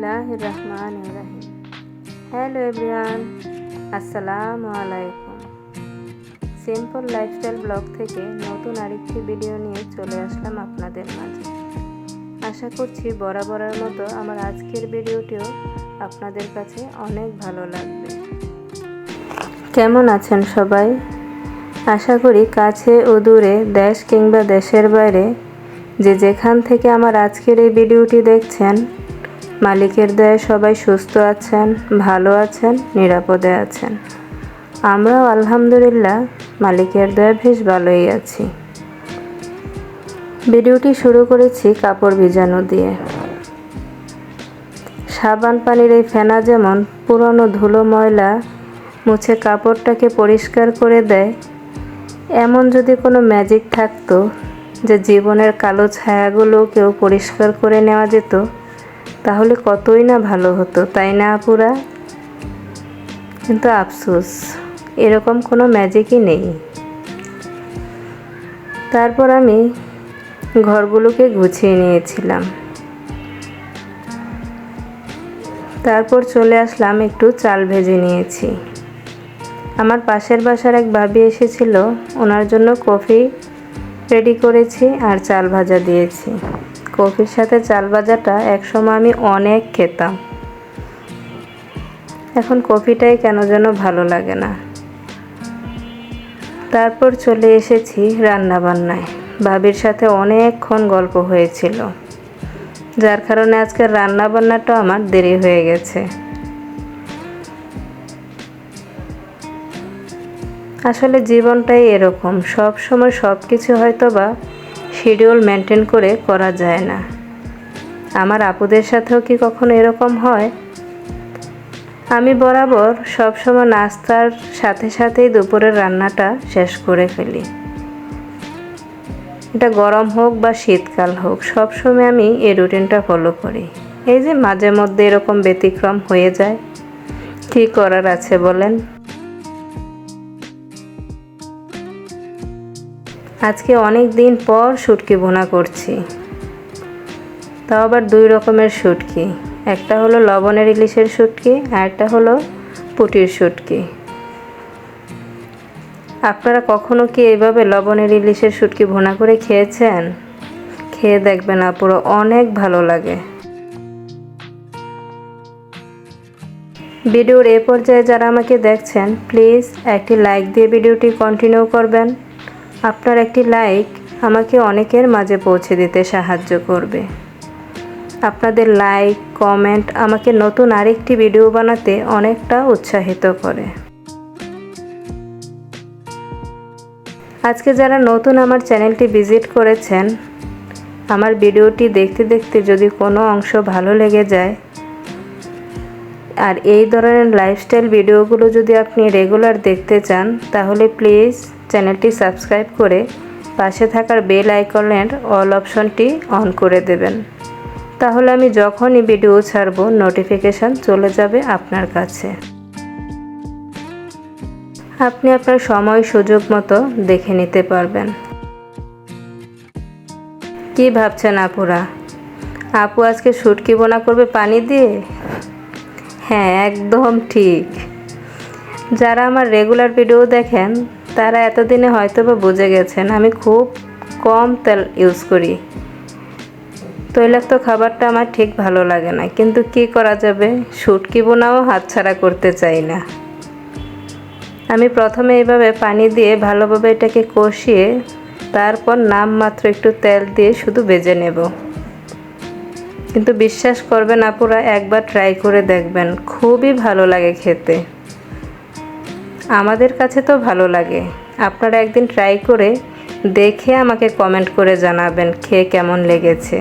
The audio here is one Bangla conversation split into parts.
বিসমিল্লাহিররহমানিররহিম। হ্যালো এভরিওয়ান, আসসালামু আলাইকুম। সিম্পল লাইফস্টাইল ব্লগ থেকে নতুন আরেকটি ভিডিও নিয়ে চলে আসলাম আপনাদের মাঝে। আশা করছি বরাবরের মতো আমার আজকের ভিডিওটিও আপনাদের কাছে অনেক ভালো লাগবে। কেমন আছেন সবাই? আশা করি কাছে ও দূরে, দেশ কিংবা দেশের বাইরে যে যেখান থেকে আমার আজকের এই ভিডিওটি দেখছেন, মালিকের দয়ায় সবাই সুস্থ আছেন, ভালো আছেন, নিরাপদে আছেন। আমরাও আলহামদুলিল্লাহ মালিকের দয়ায় বেশ ভালোই আছি। ভিডিওটি শুরু করেছি কাপড় ভিজানো দিয়ে। সাবান পানির এই ফেনা যেমন পুরনো ধুলো ময়লা মুছে কাপড়টাকে পরিষ্কার করে দেয়, এমন যদি কোনো ম্যাজিক থাকতো যে জীবনের কালো ছায়াগুলোকেও পরিষ্কার করে নেওয়া যেত, তাহলে কতই না ভালো হতো, তাই না আপুরা? কিন্তু আফসোস, এরকম কোনো ম্যাজিকই নেই। তারপর আমি ঘরগুলোকে গুছিয়ে নিয়েছিলাম। তারপর চলে আসলাম, একটু চাল ভেজে নিয়েছি। আমার পাশের বাসার এক ভাবি এসেছিল, ওনার জন্য কফি রেডি করেছি আর চাল ভাজা দিয়েছি। কফির সাথে চাল ভাজাটা একসময় আমি অনেক খেতাম, এখন কফিটাই কেন যেন ভালো লাগে না। তারপর চলে এসেছি রান্নাবান্নায়। ভাবির সাথে অনেকক্ষণ গল্প হয়েছিল, যার কারণে আজকের রান্নাবান্নাটা আমার দেরি হয়ে গেছে। আসলে জীবনটাই এরকম, সব সময় সব কিছু হয়তো বা শিডিউল মেনটেন করে করা যায় না। আমার আপুদের সাথেও কি কখনো এরকম হয়? আমি বরাবর সবসময় নাস্তার সাথে সাথেই দুপুরের রান্নাটা শেষ করে ফেলি। এটা গরম হোক বা শীতকাল হোক, সবসময় আমি এই রুটিনটা ফলো করি। এই যে মাঝে মধ্যে এরকম ব্যতিক্রম হয়ে যায়, কী করার আছে বলেন? আজকে অনেক দিন পর শুটকি ভুনা করছি, তাও আবার দুই রকমের শুটকি। একটা হলো লবণের ইলিশের শুটকি, আর একটা হলো পুঁটির শুটকি। আপনারা কখনো কি এইভাবে লবণের ইলিশের শুটকি ভুনা করে খেয়েছেন? খেয়ে দেখবেন আপুরা, অনেক ভালো লাগে। ভিডিওর এ পর্যায়ে যারা আমাকে দেখছেন, প্লিজ একটি লাইক দিয়ে ভিডিওটি কন্টিনিউ করবেন। আপনার একটি লাইক আমাকে অনেকের মাঝে পৌঁছে দিতে সাহায্য করবে। আপনাদের লাইক, কমেন্ট আমাকে নতুন আরেকটি ভিডিও বানাতে অনেকটা উৎসাহিত করে। আজকে যারা নতুন আমার চ্যানেলটি ভিজিট করেছেন, আমার ভিডিওটি দেখতে দেখতে যদি কোনো অংশ ভালো লেগে যায়, আর এই ধরনের লাইফস্টাইল ভিডিওগুলো যদি আপনি রেগুলার দেখতে চান, তাহলে প্লিজ চ্যানেলটি সাবস্ক্রাইব করে পাশে থাকার বেল আইকনের অল অপশনটি অন করে দেবেন। তাহলে আমি যখনই ভিডিও ছাড়ব, নোটিফিকেশান চলে যাবে আপনার কাছে। আপনি আপনার সময় সুযোগ মতো দেখে নিতে পারবেন। কি ভাবছেন আপুরা? আপু আজকে শুটকি ভুনা করবে পানি দিয়ে? হ্যাঁ, একদম ঠিক। যারা আমার রেগুলার ভিডিও দেখেন, তারা এতদিনে হয়তো বা বুঝে গেছেন আমি খুব কম তেল ইউজ করি। তৈলাক্ত খাবারটা আমার ঠিক ভালো লাগে না, কিন্তু কি করা যাবে, শুটকি ভুনাও হাতছাড়া করতে চাই না। আমি প্রথমে এইভাবে পানি দিয়ে ভালোভাবে এটাকে কষিয়ে তারপর নামমাত্র একটু তেল দিয়ে শুধু ভেজে নেব। কিন্তু বিশ্বাস করবেন আপুরা, একবার ট্রাই করে দেখবেন, খুবই ভালো লাগে খেতে। আমাদের কাছে তো ভালো লাগে। আপনারা একদিন ট্রাই করে দেখে আমাকে কমেন্ট করে জানাবেন খেয়ে কেমন লেগেছে।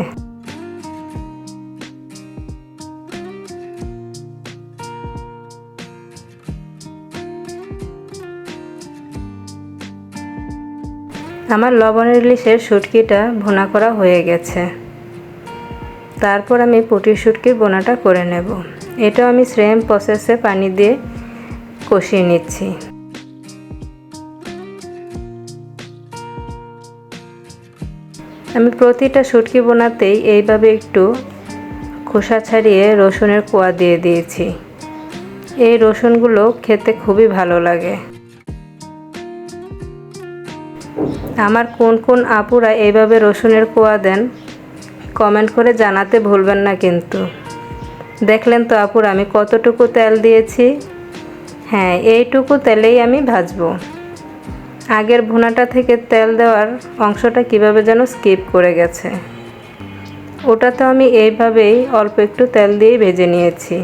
আমার লবণের ইলিশের শুটকিটা ভুনা করা হয়ে গেছে। তারপর আমি পুঁটির শুটকির ভুনাটা করে নেব। এটাও আমি সেম প্রসেসে পানি দিয়ে কষিয়ে নিচ্ছি। আমি প্রতিটা শুটকি ভুনাতেই এইভাবে একটু খোসা ছাড়িয়ে রসুনের কোয়া দিয়ে দিয়েছি। এই রসুনগুলো খেতে খুবই ভালো লাগে। আমার কোন কোন আপুরা এইভাবে রসুনের কোয়া দেন কমেন্ট করে জানাতে ভুলবেন না কিন্তু। দেখলেন তো আপুরা আমি কতটুকু তেল দিয়েছি। হ্যাঁ, এইটুকু তেলেই আমি ভাজবো। আগের ভুনাটা থেকে তেল দেওয়ার অংশটা কিভাবে যেন স্কিপ করে গেছে। ওটা তো আমি এইভাবেই অল্প একটু তেল দিয়ে ভেজে নিয়েছি।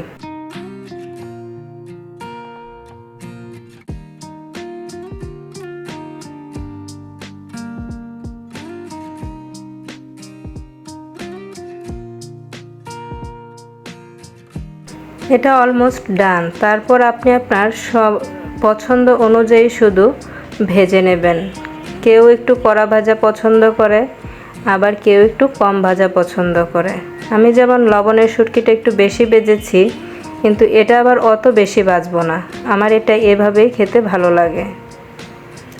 এটা অলমোস্ট ডান। তারপর আপনি আপনার সব পছন্দ অনুযায়ী শুধু ভেজে নেবেন। কেউ একটু কড়া ভাজা পছন্দ করে, আবার কেউ একটু কম ভাজা পছন্দ করে। আমি যেমন লবণের শুটকিটা একটু বেশি ভেজেছি, কিন্তু এটা আবার অত বেশি ভাজবো না। আমার এটা এভাবেই খেতে ভালো লাগে।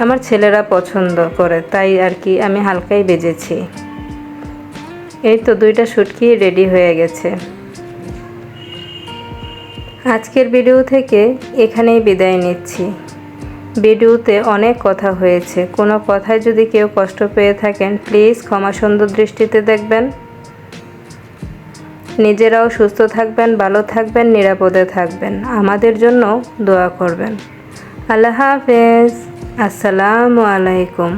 আমার ছেলেরা পছন্দ করে, তাই আর কি আমি হালকাই ভেজেছি। এই তো 2টা শুটকি রেডি হয়ে গেছে। আজকের ভিডিও থেকে এখানেই বিদায় নিচ্ছি। ভিডিওতে অনেক কথা হয়েছে, কোনো কথায় যদি কেউ কষ্ট পেয়ে থাকেন প্লিজ ক্ষমা সুন্দর দৃষ্টিতে দেখবেন। নিজেরাও সুস্থ থাকবেন, ভালো থাকবেন, নিরাপদে থাকবেন। আমাদের জন্য দোয়া করবেন। আল্লাহ হাফেজ। আসসালামু আলাইকুম।